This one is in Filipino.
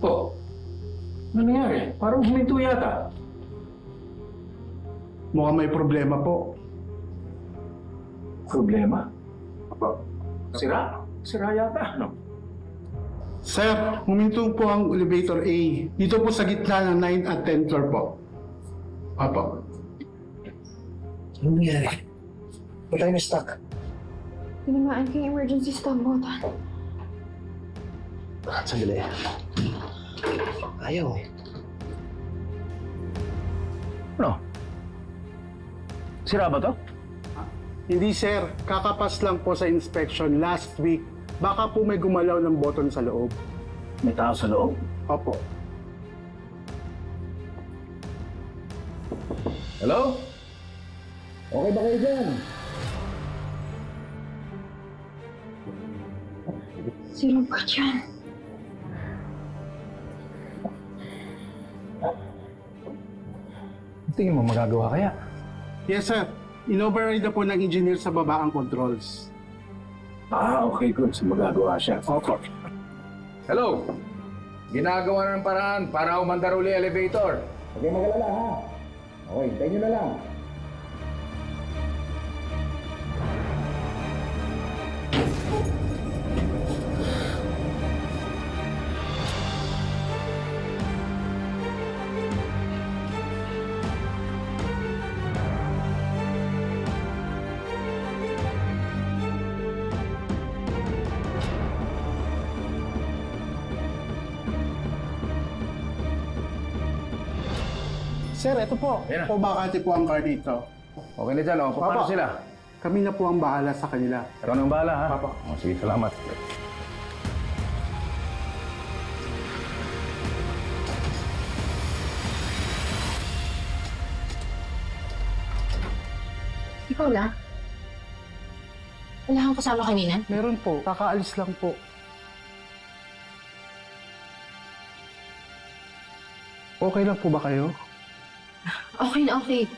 Oh, ano nangyari? Parang huminto yata. Mukhang may problema po. Problema? Apa? Sira? Sira yata, no? Sir, huminto po ang elevator A. Dito po sa gitna ng 9 at 10 floor po. Opo. Ano nangyari? Ba't tayo na-stuck? Tinamaan ko yung emergency stop button. Sandali. Ayaw eh. Ano? Sira ba to? Hindi sir, kakapas lang po sa inspection last week. Baka po may gumalaw ng button sa loob. May tao sa loob? Opo. Hello? Okay ba kayo dyan? Si Robert yan. Tingin mo magagawa kaya? Yes sir, in-override na po ng engineer sa baba ang controls. Okay, good. So magagawa siya. Opo. Hello? Ginagawa na ng paraan para umandar uli ang elevator. Huwag kayong magalala, ha? Okay, hintayin nyo na lang. Sir, ito po. Ayan na. O bakante po ang car dito. Okay na dyan, oh. Paano Papa. sila? Kami na po ang bahala sa kanila. Ikaw nang bahala, ha? Papa. Oh, sige, salamat. Ikaw lang? Wala kang kasama kanina? Meron po, kakaalis lang po. Okay lang po ba kayo? Okay na okay.